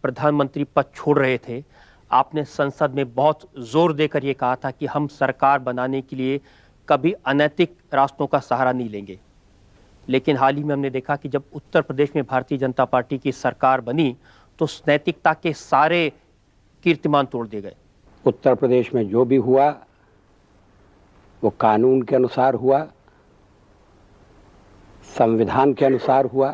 प्रधानमंत्री पद छोड़ रहे थे, आपने संसद में बहुत जोर देकर यह कहा था कि हम सरकार बनाने के लिए कभी अनैतिक रास्तों का सहारा नहीं लेंगे। लेकिन हाल ही में हमने देखा कि जब उत्तर प्रदेश में भारतीय जनता पार्टी की सरकार बनी तो नैतिकता के सारे कीर्तिमान तोड़ दिए गए। उत्तर प्रदेश में जो भी हुआ वो कानून के अनुसार हुआ, संविधान के अनुसार हुआ।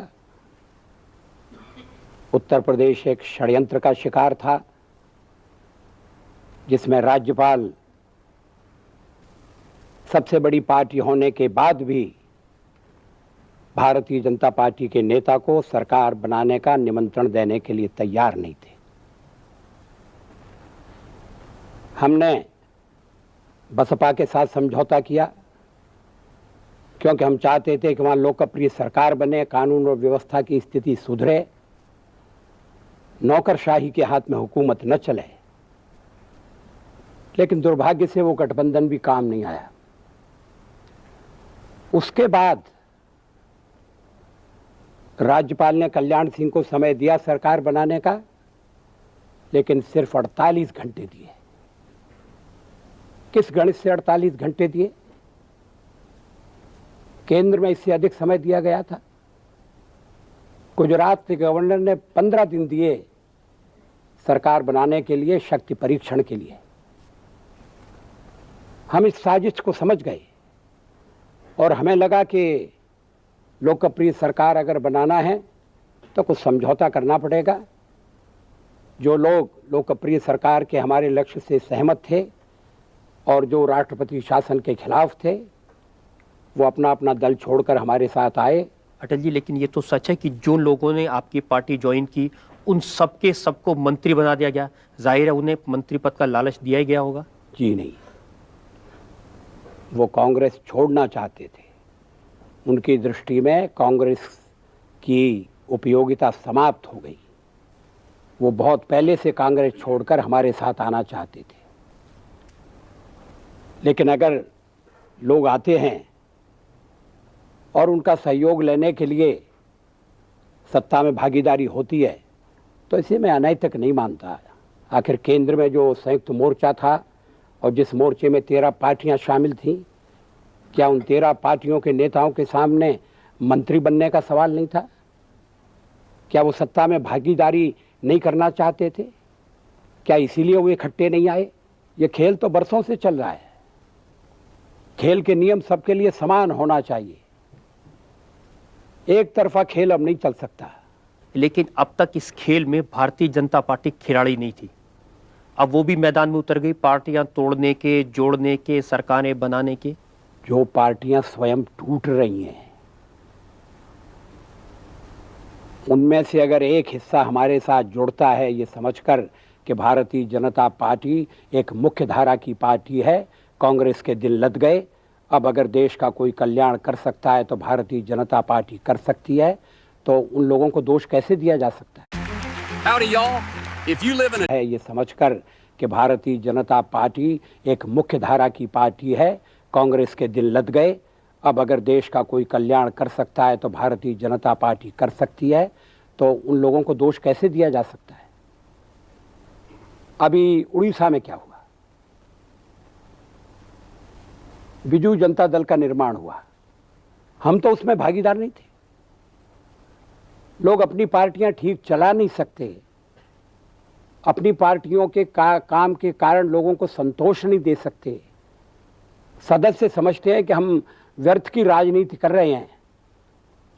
उत्तर प्रदेश एक षड्यंत्र का शिकार था जिसमें राज्यपाल सबसे बड़ी पार्टी होने के बाद भी भारतीय जनता पार्टी के नेता को सरकार बनाने का निमंत्रण देने के लिए तैयार नहीं थे। हमने बसपा के साथ समझौता किया क्योंकि हम चाहते थे कि वहां लोकप्रिय सरकार बने, कानून और व्यवस्था की स्थिति सुधरे, नौकरशाही के हाथ में हुकूमत न चले। लेकिन दुर्भाग्य से वो गठबंधन भी काम नहीं आया। उसके बाद राज्यपाल ने कल्याण सिंह को समय दिया सरकार बनाने का, लेकिन सिर्फ 48 घंटे दिए। किस गणित से 48 घंटे दिए? केंद्र में इससे अधिक समय दिया गया था। गुजरात के गवर्नर ने 15 दिन दिए सरकार बनाने के लिए, शक्ति परीक्षण के लिए। हम इस साजिश को समझ गए और हमें लगा कि लोकप्रिय सरकार अगर बनाना है तो कुछ समझौता करना पड़ेगा। जो लोग लोकप्रिय सरकार के हमारे लक्ष्य से सहमत थे और जो राष्ट्रपति शासन के खिलाफ थे, वो अपना अपना दल छोड़कर हमारे साथ आए। अटल जी, लेकिन ये तो सच है कि जो लोगों ने आपकी पार्टी ज्वाइन की उन सबके सबको मंत्री बना दिया गया। जाहिर है उन्हें मंत्री पद का लालच दिया ही गया होगा। जी नहीं, वो कांग्रेस छोड़ना चाहते थे। उनकी दृष्टि में कांग्रेस की उपयोगिता समाप्त हो गई। वो बहुत पहले से कांग्रेस छोड़कर हमारे साथ आना चाहते थे। लेकिन अगर लोग आते हैं और उनका सहयोग लेने के लिए सत्ता में भागीदारी होती है तो इसे मैं अनैतिक नहीं मानता। आखिर केंद्र में जो संयुक्त मोर्चा था और जिस मोर्चे में 13 पार्टियां शामिल थीं, क्या उन 13 पार्टियों के नेताओं के सामने मंत्री बनने का सवाल नहीं था? क्या वो सत्ता में भागीदारी नहीं करना चाहते थे? क्या इसीलिए वो इकट्ठे नहीं आए? ये खेल तो बरसों से चल रहा है। खेल के नियम सबके लिए समान होना चाहिए। एक तरफा खेल अब नहीं चल सकता। लेकिन अब तक इस खेल में भारतीय जनता पार्टी खिलाड़ी नहीं थी। अब वो भी मैदान में उतर गई, पार्टियां तोड़ने के, जोड़ने के, सरकारें बनाने के। जो पार्टियां स्वयं टूट रही हैं उनमें से अगर एक हिस्सा हमारे साथ जुड़ता है ये समझकर कि भारतीय जनता पार्टी एक मुख्य धारा की पार्टी है, कांग्रेस के दिल लद गए। अब अगर देश का कोई कल्याण कर सकता है तो भारतीय जनता पार्टी कर सकती है, तो उन लोगों को दोष कैसे दिया जा सकता है? ये समझकर कि भारतीय जनता पार्टी एक मुख्य धारा की पार्टी है, कांग्रेस के दिल लद गए। अब अगर देश का कोई कल्याण कर सकता है तो भारतीय जनता पार्टी कर सकती है, तो उन लोगों को दोष कैसे दिया जा सकता है? अभी उड़ीसा में क्या हुआ? बिजू जनता दल का निर्माण हुआ। हम तो उसमें भागीदार नहीं थे। लोग अपनी पार्टियां ठीक चला नहीं सकते, अपनी पार्टियों के काम के कारण लोगों को संतोष नहीं दे सकते। सदस्य समझते हैं कि हम व्यर्थ की राजनीति कर रहे हैं,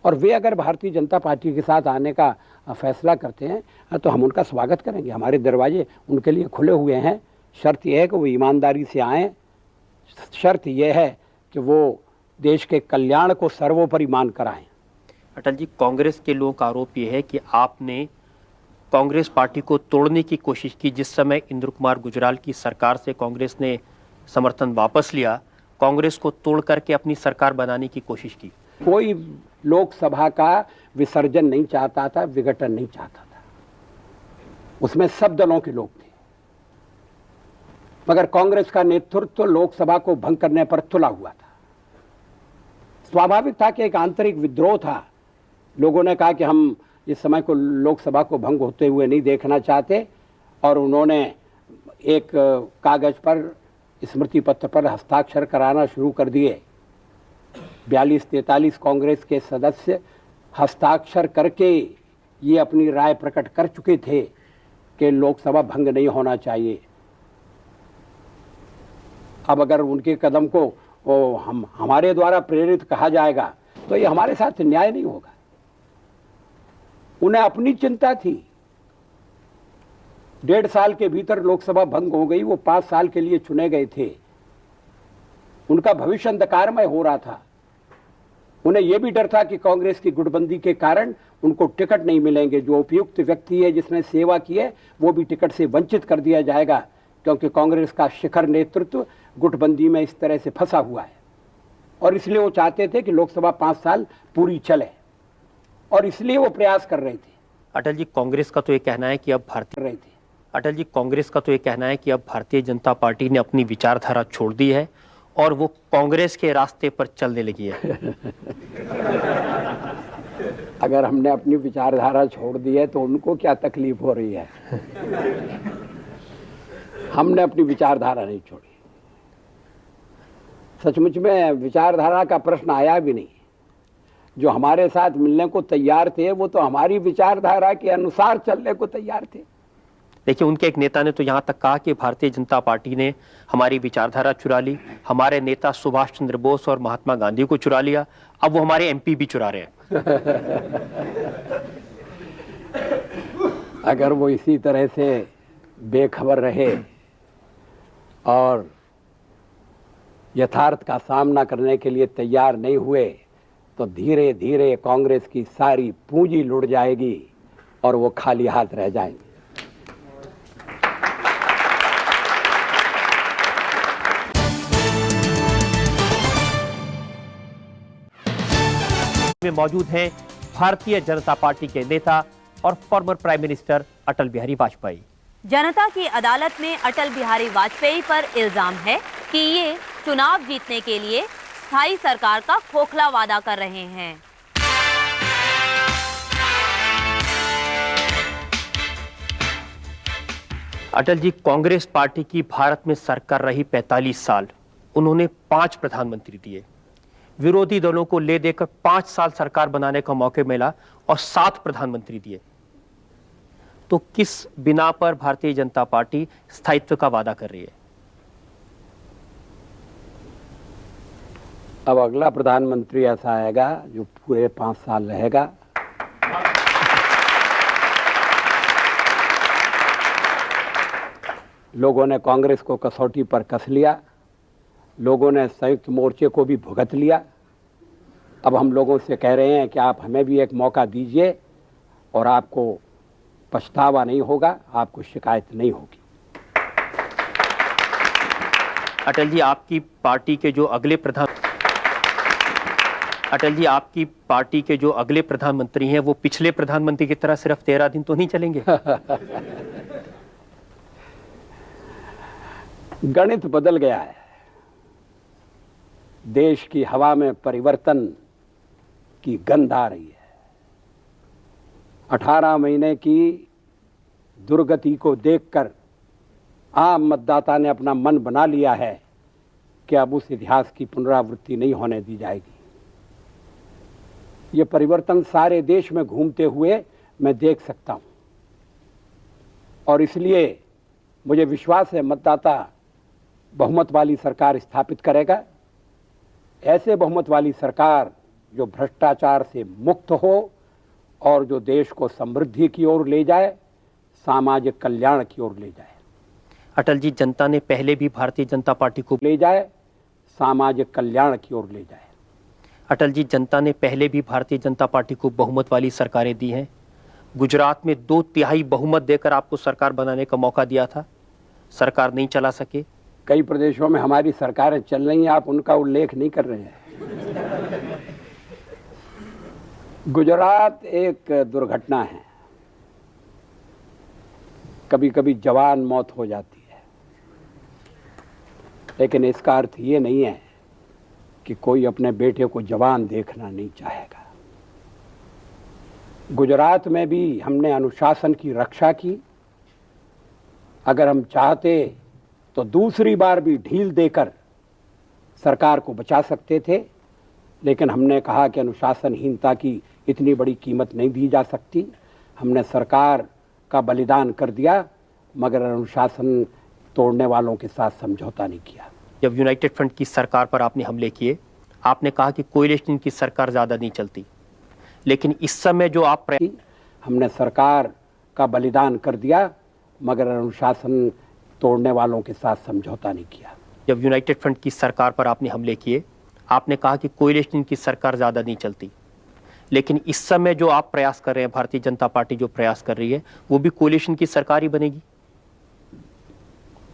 और वे अगर भारतीय जनता पार्टी के साथ आने का फैसला करते हैं तो हम उनका स्वागत करेंगे। हमारे दरवाजे उनके लिए खुले हुए हैं। शर्त यह है कि वो ईमानदारी से आएँ। शर्त यह है कि वो देश के कल्याण को सर्वोपरि मान कर आएँ। अटल जी, कांग्रेस के लोगों का आरोप यह है कि आपने कांग्रेस पार्टी को तोड़ने की कोशिश की। जिस समय इंद्र कुमार गुजराल की सरकार से कांग्रेस ने समर्थन वापस लिया, कांग्रेस को तोड़ करके अपनी सरकार बनाने की कोशिश की। कोई लोकसभा का विसर्जन नहीं चाहता था, विघटन नहीं चाहता था। उसमें सब दलों के लोग थे, मगर कांग्रेस का नेतृत्व लोकसभा को भंग करने पर तुला हुआ था। स्वाभाविक था कि एक आंतरिक विद्रोह था। लोगों ने कहा कि हम इस समय को लोकसभा को भंग होते हुए नहीं देखना चाहते और उन्होंने एक कागज पर स्मृति पत्र पर हस्ताक्षर कराना शुरू कर दिए। 42-43 कांग्रेस के सदस्य हस्ताक्षर करके ये अपनी राय प्रकट कर चुके थे कि लोकसभा भंग नहीं होना चाहिए। अब अगर उनके कदम को हमारे द्वारा प्रेरित कहा जाएगा तो ये हमारे साथ न्याय नहीं होगा। उन्हें अपनी चिंता थी। 1.5 साल के भीतर लोकसभा भंग हो गई। वो 5 साल के लिए चुने गए थे। उनका भविष्य अंधकारमय हो रहा था। उन्हें यह भी डर था कि कांग्रेस की गुटबंदी के कारण उनको टिकट नहीं मिलेंगे। जो उपयुक्त व्यक्ति है, जिसने सेवा की है, वो भी टिकट से वंचित कर दिया जाएगा, क्योंकि कांग्रेस का शिखर नेतृत्व गुटबंदी में इस तरह से फंसा हुआ है। और इसलिए वो चाहते थे कि लोकसभा 5 साल पूरी चले और इसलिए वो प्रयास कर रहे थे। अटल जी, कांग्रेस का तो ये कहना है कि अब भारतीय जनता पार्टी ने अपनी विचारधारा छोड़ दी है और वो कांग्रेस के रास्ते पर चलने लगी है। अगर हमने अपनी विचारधारा छोड़ दी है तो उनको क्या तकलीफ हो रही है? हमने अपनी विचारधारा नहीं छोड़ी। सचमुच में विचारधारा का प्रश्न आया भी नहीं। जो हमारे साथ मिलने को तैयार थे वो तो हमारी विचारधारा के अनुसार चलने को तैयार थे। देखिए, उनके एक नेता ने तो यहाँ तक कहा कि भारतीय जनता पार्टी ने हमारी विचारधारा चुरा ली, हमारे नेता सुभाष चंद्र बोस और महात्मा गांधी को चुरा लिया, अब वो हमारे एमपी भी चुरा रहे हैं। अगर वो इसी तरह से बेखबर रहे और यथार्थ का सामना करने के लिए तैयार नहीं हुए तो धीरे धीरे कांग्रेस की सारी पूंजी लुट जाएगी और वो खाली हाथ रह जाएंगे। में मौजूद हैं भारतीय जनता पार्टी के नेता और former prime minister Atal Bihari Vajpayee. जनता की अदालत में अटल बिहारी वाजपेयी पर इल्जाम है कि ये चुनाव जीतने के लिए स्थायी सरकार का खोखला वादा कर रहे हैं। अटल जी, कांग्रेस पार्टी की भारत में सरकार रही 45 साल। उन्होंने 5 प्रधानमंत्री दिए। विरोधी दलों को ले देकर 5 साल सरकार बनाने का मौका मिला और 7 प्रधानमंत्री दिए। तो किस बिना पर भारतीय जनता पार्टी स्थायित्व का वादा कर रही है? अब अगला प्रधानमंत्री ऐसा आएगा जो पूरे 5 साल रहेगा। लोगों ने कांग्रेस को कसौटी पर कस लिया। लोगों ने संयुक्त मोर्चे को भी भुगत लिया। अब हम लोगों से कह रहे हैं कि आप हमें भी एक मौका दीजिए और आपको पछतावा नहीं होगा, आपको शिकायत नहीं होगी। अटल जी, आपकी पार्टी के जो अगले प्रधानमंत्री हैं वो पिछले प्रधानमंत्री की तरह सिर्फ 13 दिन तो नहीं चलेंगे? गणित बदल गया है। देश की हवा में परिवर्तन की गंध आ रही है। 18 महीने की दुर्गति को देखकर आम मतदाता ने अपना मन बना लिया है कि अब उस इतिहास की पुनरावृत्ति नहीं होने दी जाएगी। ये परिवर्तन सारे देश में घूमते हुए मैं देख सकता हूं और इसलिए मुझे विश्वास है मतदाता बहुमत वाली सरकार स्थापित करेगा। ऐसे बहुमत वाली सरकार जो भ्रष्टाचार से मुक्त हो और जो देश को समृद्धि की ओर ले जाए, सामाजिक कल्याण की ओर ले जाए। अटल जी, जनता ने पहले भी भारतीय जनता पार्टी को ले जाए, सामाजिक कल्याण की ओर ले जाए। अटल जी, जनता ने पहले भी भारतीय जनता पार्टी को बहुमत वाली सरकारें दी हैं। गुजरात में 2/3 बहुमत देकर आपको सरकार बनाने का मौका दिया था, सरकार नहीं चला सके। कई प्रदेशों में हमारी सरकारें चल रही हैं, आप उनका उल्लेख नहीं कर रहे हैं। गुजरात एक दुर्घटना है। कभी कभी जवान मौत हो जाती है, लेकिन इसका अर्थ ये नहीं है कि कोई अपने बेटे को जवान देखना नहीं चाहेगा। गुजरात में भी हमने अनुशासन की रक्षा की। अगर हम चाहते तो दूसरी बार भी ढील देकर सरकार को बचा सकते थे, लेकिन हमने कहा कि अनुशासनहीनता की इतनी बड़ी कीमत नहीं दी जा सकती। हमने सरकार का बलिदान कर दिया, मगर अनुशासन तोड़ने वालों के साथ समझौता नहीं किया। जब यूनाइटेड फ्रंट की सरकार पर आपने हमले किए, आपने कहा कि कोएलिशन की सरकार ज़्यादा नहीं चलती, लेकिन इस समय जो आप हमने सरकार का बलिदान कर दिया, मगर अनुशासन तोड़ने वालों के साथ समझौता नहीं किया। जब यूनाइटेड फ्रंट की सरकार पर आपने हमले किए, आपने कहा कि कोएलिशन की सरकार ज़्यादा नहीं चलती, लेकिन इस समय जो आप प्रयास कर रहे हैं, भारतीय जनता पार्टी जो प्रयास कर रही है, वो भी कोएलिशन की सरकार ही बनेगी।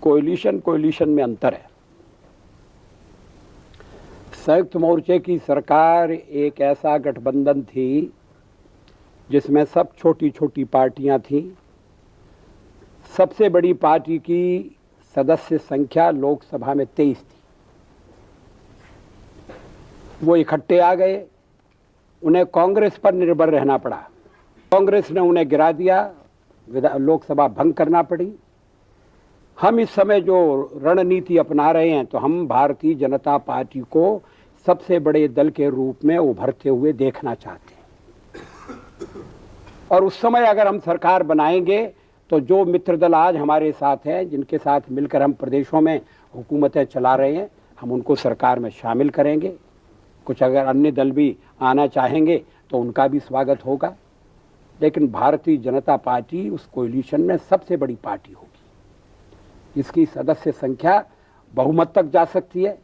कोएलिशन में अंतर है। संयुक्त मोर्चे की सरकार एक ऐसा गठबंधन थी जिसमें सब छोटी छोटी पार्टियां थीं। सबसे बड़ी पार्टी की सदस्य संख्या लोकसभा में 23 थी। वो इकट्ठे आ गए, उन्हें कांग्रेस पर निर्भर रहना पड़ा। कांग्रेस ने उन्हें गिरा दिया, लोकसभा भंग करना पड़ी। हम इस समय जो रणनीति अपना रहे हैं, तो हम भारतीय जनता पार्टी को सबसे बड़े दल के रूप में उभरते हुए देखना चाहते हैं। और उस समय अगर हम सरकार बनाएंगे तो जो मित्र दल आज हमारे साथ हैं, जिनके साथ मिलकर हम प्रदेशों में हुकूमतें चला रहे हैं, हम उनको सरकार में शामिल करेंगे। कुछ अगर अन्य दल भी आना चाहेंगे तो उनका भी स्वागत होगा, लेकिन भारतीय जनता पार्टी उस कोएलिशन में सबसे बड़ी पार्टी होगी। इसकी सदस्य संख्या बहुमत तक जा सकती है,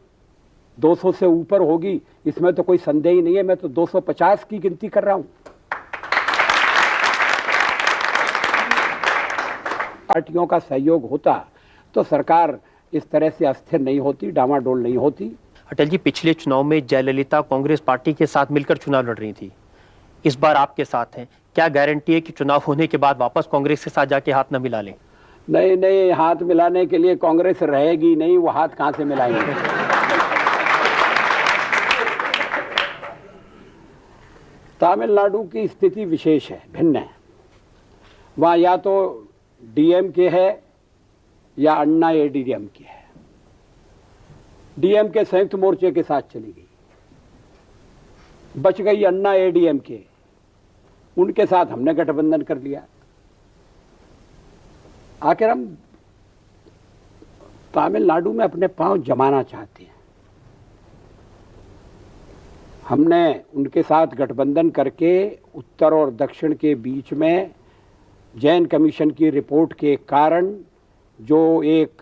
200 से ऊपर होगी, इसमें तो कोई संदेह ही नहीं है। मैं तो 250 की गिनती कर रहा हूं। पार्टियों का सहयोग होता तो सरकार इस तरह से अस्थिर नहीं होती, डामाडोल नहीं होती। अटल जी, पिछले चुनाव में जयललिता कांग्रेस पार्टी के साथ मिलकर चुनाव लड़ रही थी, इस बार आपके साथ हैं। क्या गारंटी है कि चुनाव होने के बाद वापस कांग्रेस के साथ जाके हाथ न मिला लें? नहीं, हाथ मिलाने के लिए कांग्रेस रहेगी नहीं, वो हाथ कहां से मिलाएंगे। तमिलनाडु की स्थिति विशेष है, भिन्न है। वहां या तो डीएमके है या अन्ना एडीएमके है। डीएमके संयुक्त मोर्चे के साथ चली गई, बच गई अन्ना एडीएमके, उनके साथ हमने गठबंधन कर लिया। आखिर हम तमिलनाडु में अपने पांव जमाना चाहते हैं। हमने उनके साथ गठबंधन करके उत्तर और दक्षिण के बीच में जैन कमीशन की रिपोर्ट के कारण जो एक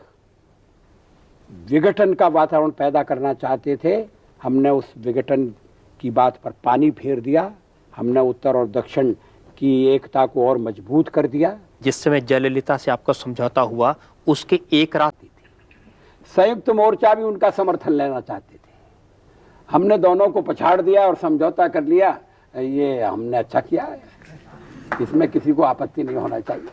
विघटन का वातावरण पैदा करना चाहते थे, हमने उस विघटन की बात पर पानी फेर दिया। हमने उत्तर और दक्षिण की एकता को और मजबूत कर दिया। जिस समय जयललिता से आपका समझौता हुआ, उसके एक रात थी, संयुक्त मोर्चा भी उनका समर्थन लेना चाहते थे। हमने दोनों को पछाड़ दिया और समझौता कर लिया। ये हमने अच्छा किया है, इसमें किसी को आपत्ति नहीं होना चाहिए।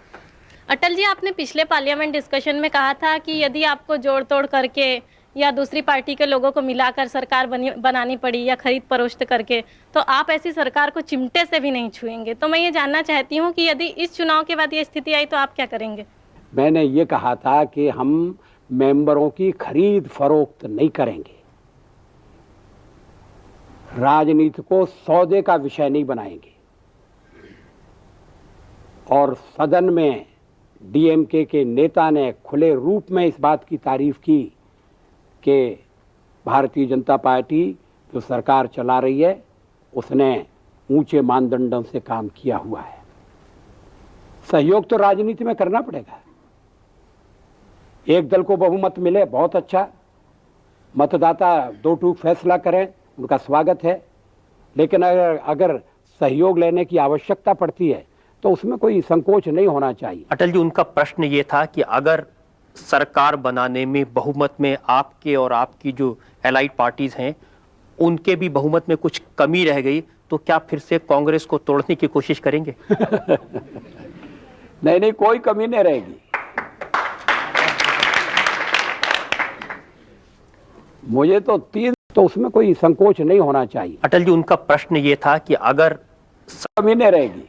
अटल जी, आपने पिछले पार्लियामेंट डिस्कशन में कहा था कि यदि आपको जोड़ तोड़ करके या दूसरी पार्टी के लोगों को मिलाकर सरकार बनानी पड़ी या खरीद फरोख्त करके, तो आप ऐसी सरकार को चिमटे से भी नहीं छुएंगे। तो मैं ये जानना चाहती हूँ कि यदि इस चुनाव के बाद ये स्थिति आई तो आप क्या करेंगे? मैंने ये कहा था कि हम मेंबरों की खरीद फरोख्त नहीं करेंगे, राजनीति को सौदे का विषय नहीं बनाएंगे। और सदन में डीएमके के नेता ने खुले रूप में इस बात की तारीफ की कि भारतीय जनता पार्टी जो सरकार चला रही है, उसने ऊंचे मानदंडों से काम किया हुआ है। सहयोग तो राजनीति में करना पड़ेगा। एक दल को बहुमत मिले, बहुत अच्छा, मतदाता दो टूक फैसला करें, उनका स्वागत है। लेकिन अगर सहयोग लेने की आवश्यकता पड़ती है तो उसमें कोई संकोच नहीं होना चाहिए। अटल जी, उनका प्रश्न ये था कि अगर सरकार बनाने में बहुमत में आपके और आपकी जो एलाइड पार्टीज हैं, उनके भी बहुमत में कुछ कमी रह गई, तो क्या फिर से कांग्रेस को तोड़ने की कोशिश करेंगे? नहीं, कोई कमी नहीं रहेगी। मुझे तो तो उसमें कोई संकोच नहीं होना चाहिए। अटल जी, उनका प्रश्न ये था कि अगर कमी नहीं रहेगी।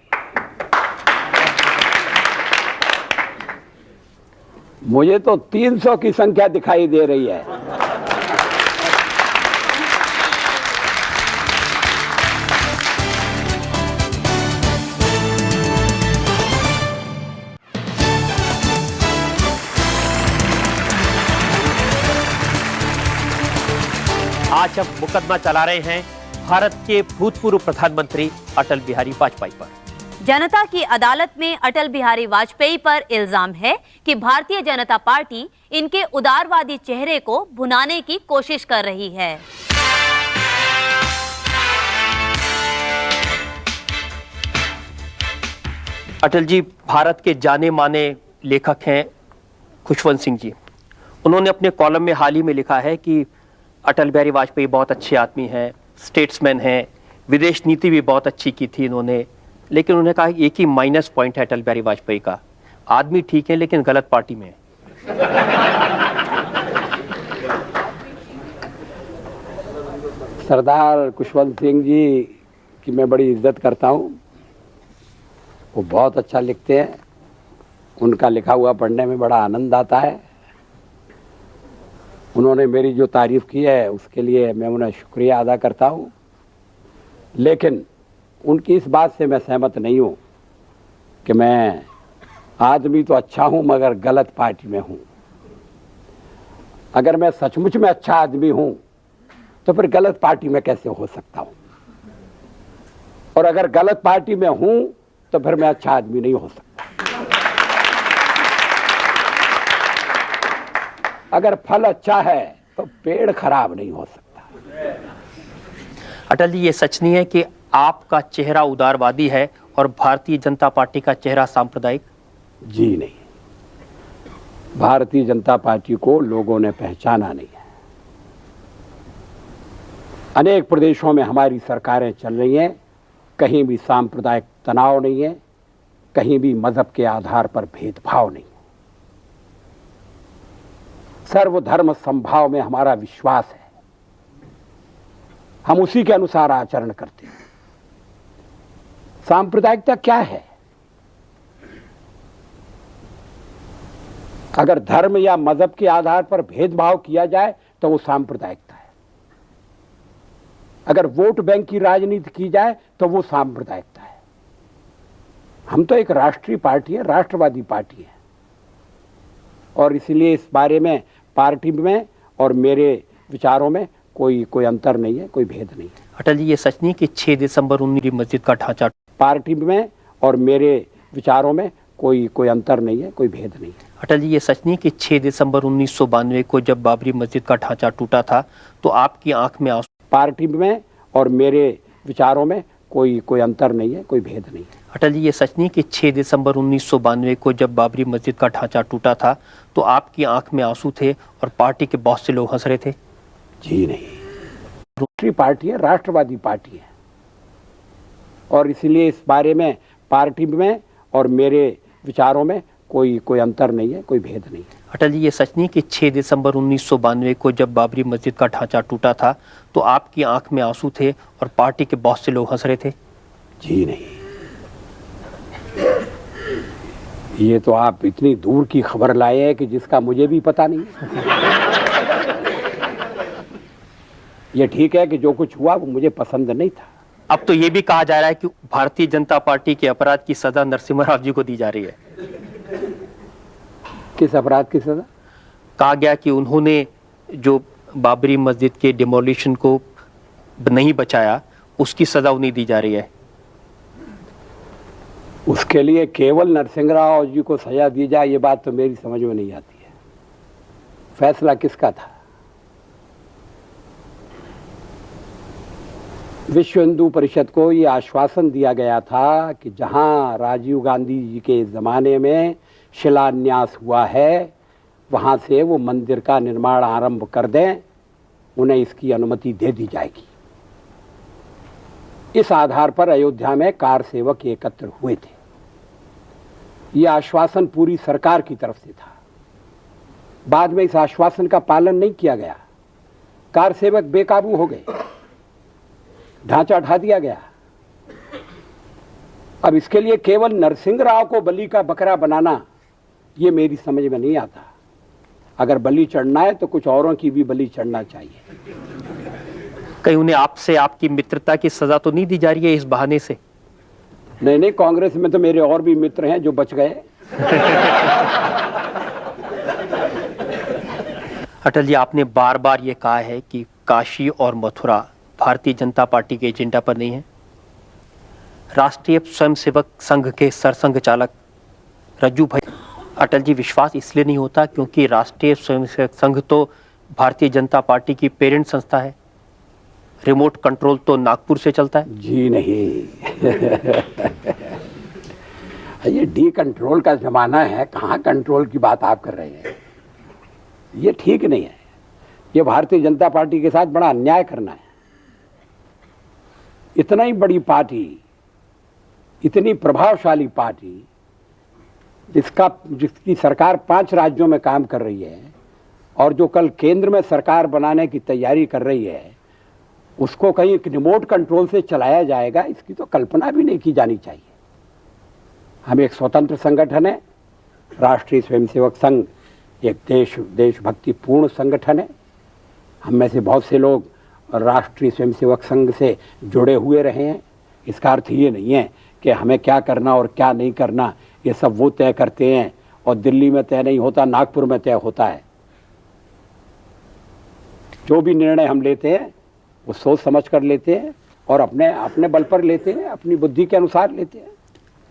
मुझे तो 300 की संख्या दिखाई दे रही है। आज हम मुकदमा चला रहे हैं भारत के भूतपूर्व प्रधानमंत्री अटल बिहारी वाजपेयी पर। जनता की अदालत में अटल बिहारी वाजपेयी पर इल्जाम है कि भारतीय जनता पार्टी इनके उदारवादी चेहरे को भुनाने की कोशिश कर रही है। अटल जी भारत के जाने माने लेखक हैं खुशवंत सिंह जी। उन्होंने अपने कॉलम में हाल ही में लिखा है कि अटल बिहारी वाजपेयी बहुत अच्छे आदमी हैं, स्टेट्समैन हैं, विदेश नीति भी बहुत अच्छी की थी इन्होंने, लेकिन उन्होंने कहा एक ही माइनस पॉइंट है अटल बिहारी वाजपेयी का, आदमी ठीक है लेकिन गलत पार्टी में है। सरदार खुशवंत सिंह जी की मैं बड़ी इज्जत करता हूँ। वो बहुत अच्छा लिखते हैं, उनका लिखा हुआ पढ़ने में बड़ा आनंद आता है। उन्होंने मेरी जो तारीफ की है उसके लिए मैं उन्हें शुक्रिया अदा करता हूँ, लेकिन उनकी इस बात से मैं सहमत नहीं हूँ कि मैं आदमी तो अच्छा हूँ मगर गलत पार्टी में हूँ। अगर मैं सचमुच में अच्छा आदमी हूँ तो फिर गलत पार्टी में कैसे हो सकता हूँ, और अगर गलत पार्टी में हूँ तो फिर मैं अच्छा आदमी नहीं हो सकता। अगर फल अच्छा है तो पेड़ खराब नहीं हो सकता। अटल जी ये सच नहीं है कि आपका चेहरा उदारवादी है और भारतीय जनता पार्टी का चेहरा सांप्रदायिक? जी नहीं, भारतीय जनता पार्टी को लोगों ने पहचाना नहीं है। अनेक प्रदेशों में हमारी सरकारें चल रही हैं, कहीं भी सांप्रदायिक तनाव नहीं है, कहीं भी मजहब के आधार पर भेदभाव नहीं है। सर्वधर्म समभाव में हमारा विश्वास है, हम उसी के अनुसार आचरण करते हैं। सांप्रदायिकता क्या है? अगर धर्म या मजहब के आधार पर भेदभाव किया जाए तो वो सांप्रदायिकता है। अगर वोट बैंक की राजनीति की जाए तो वो सांप्रदायिकता है। हम तो एक राष्ट्रीय पार्टी है, राष्ट्रवादी पार्टी है, और इसलिए इस बारे में पार्टी में और मेरे विचारों में कोई अंतर नहीं है, कोई भेद नहीं है। अटल जी ये सच नहीं कि 6 दिसंबर 19 मस्जिद का ढांचा? पार्टी में और मेरे विचारों में कोई अंतर नहीं है, कोई भेद नहीं है। अटल जी ये सच नहीं कि 6 दिसंबर 1992 को जब बाबरी मस्जिद का ढांचा टूटा था तो आपकी आंख में आंसू? पार्टी में और मेरे विचारों में कोई अंतर नहीं है, कोई भेद नहीं है। अटल जी ये सच नहीं कि 6 दिसंबर 1992 को जब बाबरी मस्जिद का ढांचा टूटा था तो आपकी आंख में आंसू थे और पार्टी के बहुत से लोग हंस रहे थे? जी नहीं, राष्ट्रीय पार्टी है, राष्ट्रवादी पार्टी है, और इसलिए इस बारे में पार्टी में और मेरे विचारों में कोई अंतर नहीं है, कोई भेद नहीं है। अटल जी ये सच नहीं कि 6 दिसंबर 1992 को जब बाबरी मस्जिद का ढांचा टूटा था तो आपकी आंख में आंसू थे और पार्टी के बहुत से लोग हंस रहे थे? जी नहीं, ये तो आप इतनी दूर की खबर लाए हैं कि जिसका मुझे भी पता नहीं है। ये ठीक है कि जो कुछ हुआ वो मुझे पसंद नहीं था। अब तो ये भी कहा जा रहा है कि भारतीय जनता पार्टी के अपराध की सजा नरसिम्हा राव जी को दी जा रही है। किस अपराध की सजा? कहा गया कि उन्होंने जो बाबरी मस्जिद के डिमोलिशन को नहीं बचाया उसकी सजा उन्हें दी जा रही है। उसके लिए केवल नरसिम्हा राव जी को सजा दी जाए, ये बात तो मेरी समझ में नहीं आती है। फैसला किसका था? विश्व हिंदू परिषद को ये आश्वासन दिया गया था कि जहां राजीव गांधी जी के ज़माने में शिलान्यास हुआ है वहां से वो मंदिर का निर्माण आरंभ कर दें, उन्हें इसकी अनुमति दे दी जाएगी। इस आधार पर अयोध्या में कार सेवक एकत्र हुए थे। यह आश्वासन पूरी सरकार की तरफ से था। बाद में इस आश्वासन का पालन नहीं किया गया, कार सेवक बेकाबू हो गए, ढांचा ढा दिया गया। अब इसके लिए केवल नरसिम्हा राव को बलि का बकरा बनाना ये मेरी समझ में नहीं आता। अगर बलि चढ़ना है तो कुछ औरों की भी बलि चढ़ना चाहिए। कहीं उन्हें आपसे आपकी मित्रता की सजा तो नहीं दी जा रही है इस बहाने से? नहीं नहीं, कांग्रेस में तो मेरे और भी मित्र हैं जो बच गए। अटल जी, आपने बार बार ये कहा है कि काशी और मथुरा भारतीय जनता पार्टी के एजेंडा पर नहीं है। राष्ट्रीय स्वयंसेवक संघ के सरसंघ चालक रज्जू भाई, अटल जी विश्वास इसलिए नहीं होता क्योंकि राष्ट्रीय स्वयंसेवक संघ तो भारतीय जनता पार्टी की पेरेंट संस्था है, रिमोट कंट्रोल तो नागपुर से चलता है। जी नहीं। ये डी कंट्रोल का जमाना है, कहाँ कंट्रोल की बात आप कर रहे हैं? ये ठीक नहीं है। ये भारतीय जनता पार्टी के साथ बड़ा अन्याय करना है। इतना ही बड़ी पार्टी, इतनी प्रभावशाली पार्टी, जिसकी सरकार 5 राज्यों में काम कर रही है और जो कल केंद्र में सरकार बनाने की तैयारी कर रही है, उसको कहीं एक रिमोट कंट्रोल से चलाया जाएगा, इसकी तो कल्पना भी नहीं की जानी चाहिए। हम एक स्वतंत्र संगठन है, राष्ट्रीय स्वयंसेवक संघ एक देशभक्ति पूर्ण संगठन है। हम में से बहुत से लोग राष्ट्रीय स्वयंसेवक संघ से जुड़े हुए रहे हैं। इसका अर्थ ये नहीं है कि हमें क्या करना और क्या नहीं करना ये सब वो तय करते हैं और दिल्ली में तय नहीं होता, नागपुर में तय होता है। जो भी निर्णय हम लेते हैं वो सोच समझ कर लेते हैं और अपने बल पर लेते हैं, अपनी बुद्धि के अनुसार लेते हैं।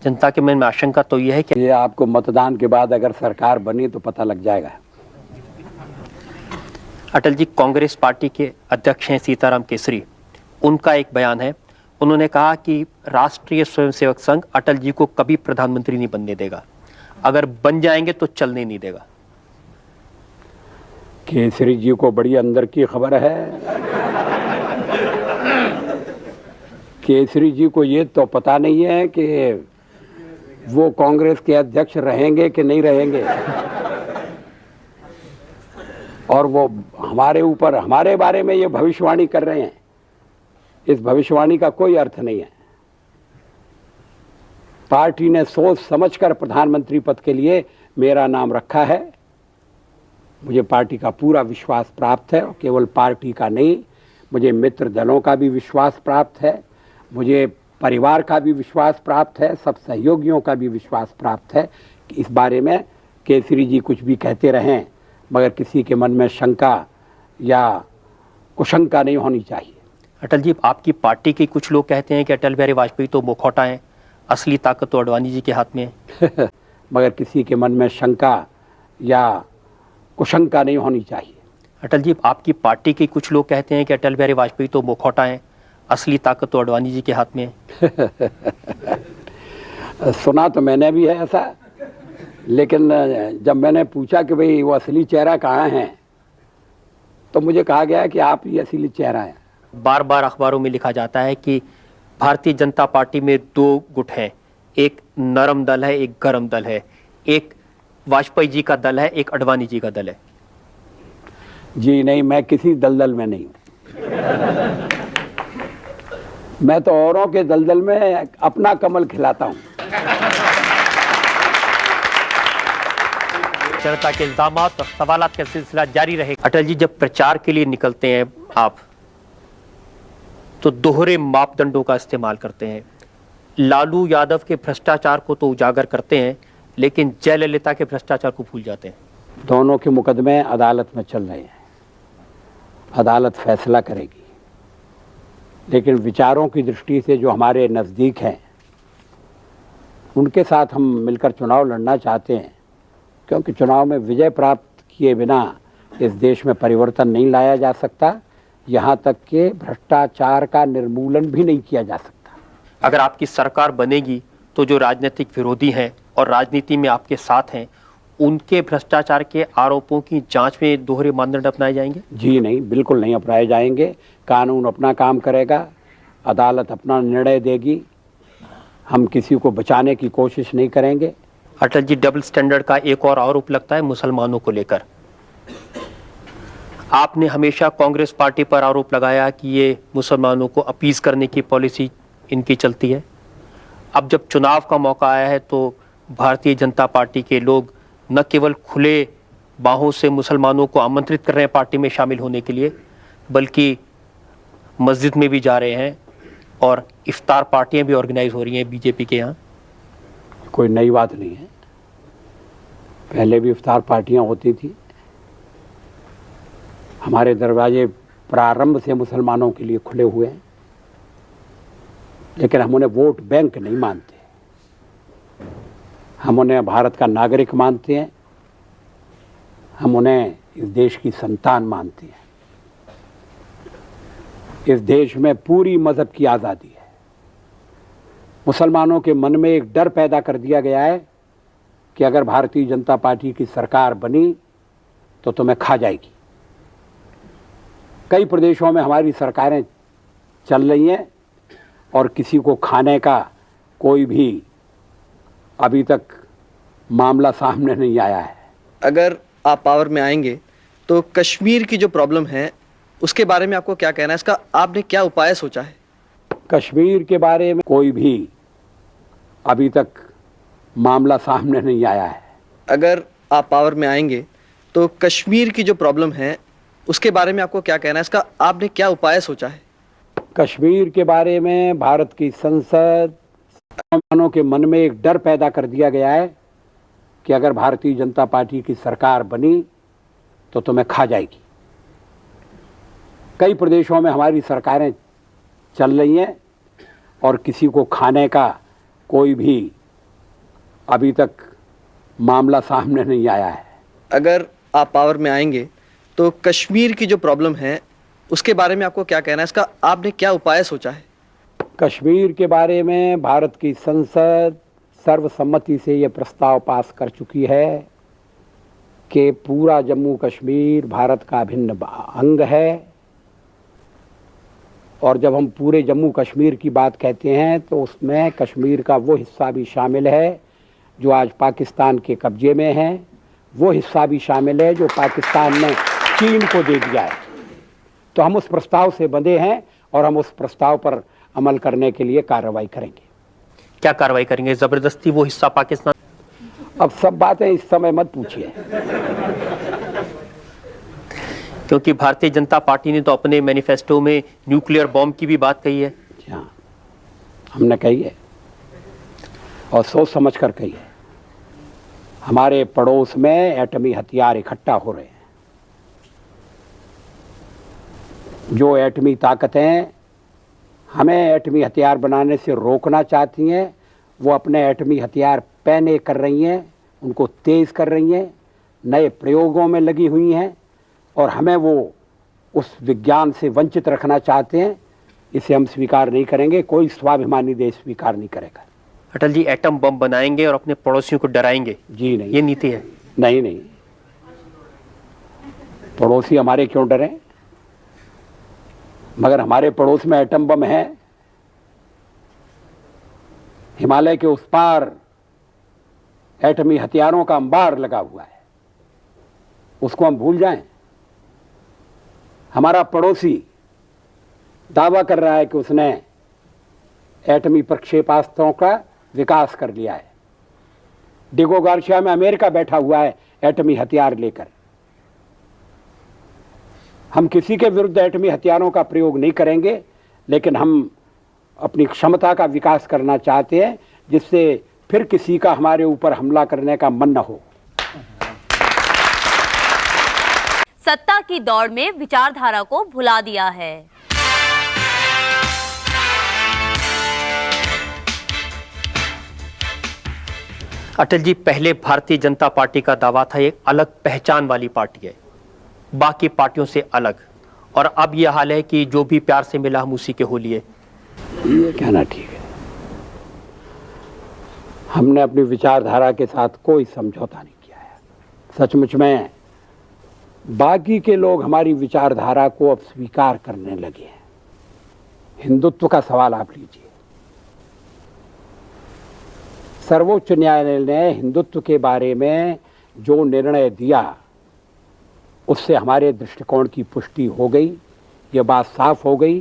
जनता के मन में आशंका तो यह है कि ये आपको मतदान के बाद अगर सरकार बनी तो पता लग जाएगा। अटल जी कांग्रेस पार्टी के अध्यक्ष हैं सीताराम केसरी, उनका एक बयान है, उन्होंने कहा कि राष्ट्रीय स्वयंसेवक संघ अटल जी को कभी प्रधानमंत्री नहीं बनने देगा, अगर बन जाएंगे तो चलने नहीं देगा। केसरी जी को बड़ी अंदर की खबर है। केसरी जी को ये तो पता नहीं है कि वो कांग्रेस के अध्यक्ष रहेंगे कि नहीं रहेंगे, और वो हमारे बारे में ये भविष्यवाणी कर रहे हैं। इस भविष्यवाणी का कोई अर्थ नहीं है। पार्टी ने सोच समझकर प्रधानमंत्री पद के लिए मेरा नाम रखा है। मुझे पार्टी का पूरा विश्वास प्राप्त है और केवल पार्टी का नहीं, मुझे मित्र दलों का भी विश्वास प्राप्त है, मुझे परिवार का भी विश्वास प्राप्त है, सब सहयोगियों का भी विश्वास प्राप्त है कि इस बारे में केसरी जी कुछ भी कहते रहें, मगर किसी के मन में शंका या कुशंका नहीं होनी चाहिए। अटल जी, आपकी पार्टी के कुछ लोग कहते हैं कि अटल बिहारी वाजपेयी तो मुखौटा हैं, असली ताकत तो अडवाणी जी के हाथ में है। मगर किसी के मन में शंका या कुशंका नहीं होनी चाहिए। अटल जी, आपकी पार्टी के कुछ लोग कहते हैं कि अटल बिहारी वाजपेयी तो मुखौटा हैं, असली ताकत तो अडवाणी जी के हाथ में है। सुना तो मैंने भी है ऐसा, लेकिन जब मैंने पूछा कि भाई वो असली चेहरा कहाँ है, तो मुझे कहा गया कि आप ही असली चेहरा हैं। बार बार अखबारों में लिखा जाता है कि भारतीय जनता पार्टी में 2 गुट हैं, एक नरम दल है, एक गरम दल है, एक वाजपेयी जी का दल है, एक अडवाणी जी का दल है। जी नहीं, मैं किसी दलदल में नहीं हूँ। मैं तो औरों के दलदल में अपना कमल खिलाता हूँ। जनता के इल्जामात और सवालात का सिलसिला जारी रहे। अटल जी, जब प्रचार के लिए निकलते हैं आप तो दोहरे मापदंडों का इस्तेमाल करते हैं। लालू यादव के भ्रष्टाचार को तो उजागर करते हैं, लेकिन जयललिता के भ्रष्टाचार को भूल जाते हैं। दोनों के मुकदमे अदालत में चल रहे हैं, अदालत फैसला करेगी, लेकिन विचारों की दृष्टि से जो हमारे नज़दीक हैं उनके साथ हम मिलकर चुनाव लड़ना चाहते हैं, क्योंकि चुनाव में विजय प्राप्त किए बिना इस देश में परिवर्तन नहीं लाया जा सकता, यहाँ तक कि भ्रष्टाचार का निर्मूलन भी नहीं किया जा सकता। अगर आपकी सरकार बनेगी तो जो राजनीतिक विरोधी हैं और राजनीति में आपके साथ हैं, उनके भ्रष्टाचार के आरोपों की जांच में दोहरे मानदंड अपनाए जाएंगे? जी नहीं, बिल्कुल नहीं अपनाए जाएंगे। कानून अपना काम करेगा, अदालत अपना निर्णय देगी, हम किसी को बचाने की कोशिश नहीं करेंगे। अटल जी, डबल स्टैंडर्ड का एक और आरोप लगता है मुसलमानों को लेकर। आपने हमेशा कांग्रेस पार्टी पर आरोप लगाया कि ये मुसलमानों को अपीज करने की पॉलिसी इनकी चलती है। अब जब चुनाव का मौका आया है तो भारतीय जनता पार्टी के लोग न केवल खुले बाहों से मुसलमानों को आमंत्रित कर रहे हैं पार्टी में शामिल होने के लिए, बल्कि मस्जिद में भी जा रहे हैं और इफ्तार पार्टियां भी ऑर्गेनाइज हो रही हैं बीजेपी के यहाँ। कोई नई बात नहीं है, पहले भी इफ्तार पार्टियां होती थी। हमारे दरवाजे प्रारंभ से मुसलमानों के लिए खुले हुए हैं, लेकिन हम उन्हें वोट बैंक नहीं मानते। हम उन्हें भारत का नागरिक मानते हैं, हम उन्हें इस देश की संतान मानते हैं। इस देश में पूरी मजहब की आज़ादी है। मुसलमानों के मन में एक डर पैदा कर दिया गया है कि अगर भारतीय जनता पार्टी की सरकार बनी तो तुम्हें खा जाएगी। कई प्रदेशों में हमारी सरकारें चल रही हैं और किसी को खाने का कोई भी अभी तक मामला सामने नहीं आया है। अगर आप पावर में आएंगे तो कश्मीर की जो प्रॉब्लम है उसके बारे में आपको क्या कहना है? इसका आपने क्या उपाय सोचा है? कश्मीर के बारे में कोई भी अभी तक मामला सामने नहीं आया है। अगर आप पावर में आएंगे तो कश्मीर की जो प्रॉब्लम है उसके बारे में आपको क्या कहना है? इसका आपने क्या उपाय सोचा है? कश्मीर के बारे में भारत की संसद, मुसलमानों के मन में एक डर पैदा कर दिया गया है कि अगर भारतीय जनता पार्टी की सरकार बनी तो तुम्हें खा जाएगी। कई प्रदेशों में हमारी सरकारें चल रही हैं और किसी को खाने का कोई भी अभी तक मामला सामने नहीं आया है। अगर आप पावर में आएंगे तो कश्मीर की जो प्रॉब्लम है उसके बारे में आपको क्या कहना है? इसका आपने क्या उपाय सोचा है? कश्मीर के बारे में भारत की संसद सर्वसम्मति से ये प्रस्ताव पास कर चुकी है कि पूरा जम्मू कश्मीर भारत का अभिन्न अंग है। और जब हम पूरे जम्मू कश्मीर की बात कहते हैं तो उसमें कश्मीर का वो हिस्सा भी शामिल है जो आज पाकिस्तान के कब्जे में है, वो हिस्सा भी शामिल है जो पाकिस्तान ने चीन को दे दिया है। तो हम उस प्रस्ताव से बंधे हैं और हम उस प्रस्ताव पर अमल करने के लिए कार्रवाई करेंगे। क्या कार्रवाई करेंगे? जबरदस्ती वो हिस्सा पाकिस्तान? अब सब बातें इस समय मत पूछिए, क्योंकि भारतीय जनता पार्टी ने तो अपने मैनिफेस्टो में न्यूक्लियर बॉम्ब की भी बात कही है। हाँ, हमने कही है और सोच समझ कर कही है। हमारे पड़ोस में एटमी हथियार इकट्ठा हो रहे हैं। जो एटमी ताकतें हमें एटमी हथियार बनाने से रोकना चाहती हैं, वो अपने एटमी हथियार पैने कर रही हैं, उनको तेज कर रही हैं, नए प्रयोगों में लगी हुई हैं और हमें वो उस विज्ञान से वंचित रखना चाहते हैं। इसे हम स्वीकार नहीं करेंगे, कोई स्वाभिमानी देश स्वीकार नहीं करेगा। अटल जी एटम बम बनाएंगे और अपने पड़ोसियों को डराएंगे? जी नहीं, ये नीति है? नहीं नहीं, पड़ोसी हमारे क्यों डरें? मगर हमारे पड़ोस में एटम बम है, हिमालय के उस पार एटमी हथियारों का अंबार लगा हुआ है, उसको हम भूल जाएं? हमारा पड़ोसी दावा कर रहा है कि उसने एटमी प्रक्षेपास्त्रों का विकास कर लिया है। डिगो गार्सिया में अमेरिका बैठा हुआ है एटमी हथियार लेकर। हम किसी के विरुद्ध एटमी हथियारों का प्रयोग नहीं करेंगे, लेकिन हम अपनी क्षमता का विकास करना चाहते हैं जिससे फिर किसी का हमारे ऊपर हमला करने का मन न हो। सत्ता की दौड़ में विचारधारा को भुला दिया है। अटल जी, पहले भारतीय जनता पार्टी का दावा था एक अलग पहचान वाली पार्टी है, बाकी पार्टियों से अलग, और अब यह हाल है कि जो भी प्यार से मिला हम उसी के हो लिए। ये कहना ठीक है। हमने अपनी विचारधारा के साथ कोई समझौता नहीं किया है। सचमुच में बाकी के लोग हमारी विचारधारा को अब स्वीकार करने लगे हैं। हिंदुत्व का सवाल आप लीजिए। सर्वोच्च न्यायालय ने हिंदुत्व के बारे में जो निर्णय दिया उससे हमारे दृष्टिकोण की पुष्टि हो गई। ये बात साफ हो गई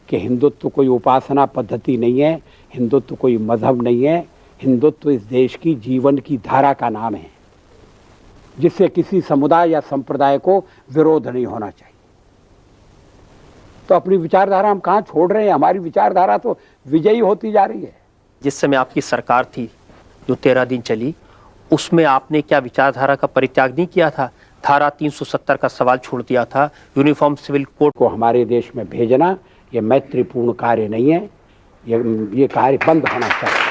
कि हिंदुत्व कोई उपासना पद्धति नहीं है, हिंदुत्व कोई मजहब नहीं है, हिंदुत्व इस देश की जीवन की धारा का नाम है। जिससे किसी समुदाय या संप्रदाय को विरोध नहीं होना चाहिए। तो अपनी विचारधारा हम कहाँ छोड़ रहे हैं? हमारी विचारधारा तो विजयी होती जा रही है। जिस समय आपकी सरकार थी जो 13 दिन चली, उसमें आपने क्या विचारधारा का परित्याग नहीं किया था? धारा 370 का सवाल छोड़ दिया था, यूनिफॉर्म सिविल कोड को हमारे देश में भेजना ये मैत्रीपूर्ण कार्य नहीं है, ये कार्य बंद होना चाहिए।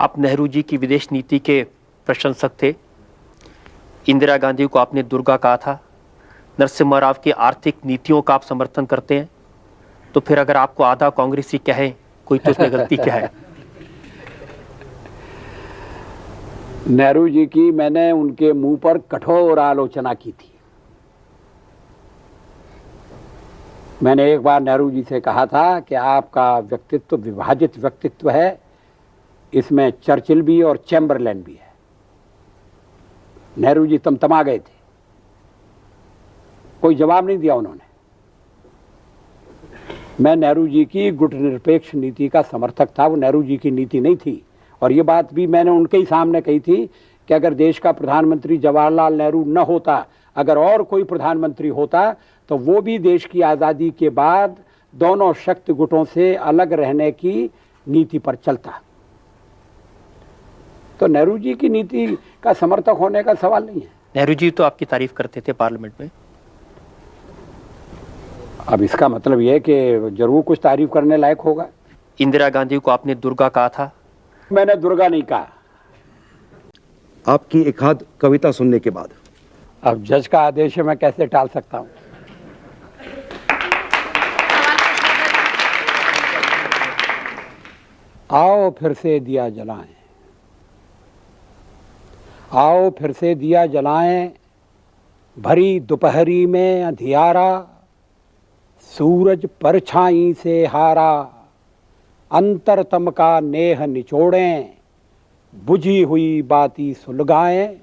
आप नेहरू जी की विदेश नीति के प्रशंसक थे। इंदिरा गांधी को आपने दुर्गा कहा था। नरसिम्हा राव की आर्थिक नीतियों का आप समर्थन करते हैं। तो फिर अगर आपको आधा कांग्रेसी कहे कोई, तो उसमें गलती क्या है? नेहरू जी की मैंने उनके मुंह पर कठोर आलोचना की थी। मैंने एक बार नेहरू जी से कहा था कि आपका व्यक्तित्व विभाजित व्यक्तित्व है, इसमें चर्चिल भी और चैम्बरलेन भी है। नेहरू जी तमतमा गए थे, कोई जवाब नहीं दिया उन्होंने। मैं नेहरू जी की गुटनिरपेक्ष नीति का समर्थक था, वो नेहरू जी की नीति नहीं थी। और ये बात भी मैंने उनके ही सामने कही थी कि अगर देश का प्रधानमंत्री जवाहरलाल नेहरू न होता, अगर और कोई प्रधानमंत्री होता, तो वो भी देश की आज़ादी के बाद दोनों शक्ति गुटों से अलग रहने की नीति पर चलता। तो नेहरू जी की नीति का समर्थक होने का सवाल नहीं है। नेहरू जी तो आपकी तारीफ करते थे पार्लियामेंट में। अब इसका मतलब यह है कि जरूर कुछ तारीफ करने लायक होगा। इंदिरा गांधी को आपने दुर्गा कहा था। मैंने दुर्गा नहीं कहा। आपकी एक आध कविता सुनने के बाद अब जज का आदेश है, मैं कैसे टाल सकता हूं? आओ फिर से दिया जलाएं, आओ फिर से दिया जलाएं, भरी दोपहरी में अंधियारा, सूरज परछाई से हारा, अंतरतम का नेह निचोड़ें, बुझी हुई बाती सुलगाएं,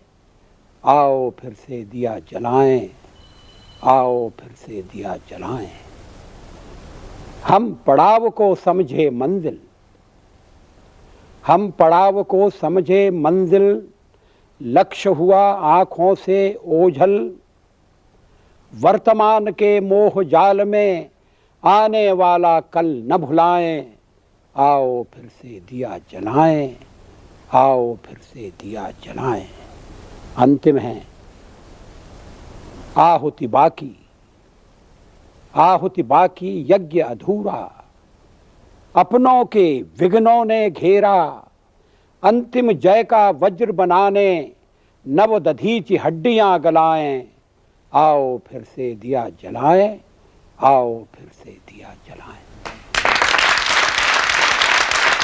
आओ फिर से दिया जलाएं, आओ फिर से दिया जलाएं। हम पड़ाव को समझे मंजिल, हम पड़ाव को समझे मंजिल, लक्ष्य हुआ आँखों से ओझल, वर्तमान के मोह जाल में आने वाला कल न भुलाएं, आओ फिर से दिया जलाएं, आओ फिर से दिया जलाएं। अंतिम है आहुति बाकी, आहुति बाकी यज्ञ अधूरा, अपनों के विघ्नों ने घेरा, अंतिम जय का वज्र बनाने नव दधीची हड्डियां गलाएं, आओ फिर से दिया जलाएं, आओ फिर से दिया जलाएं।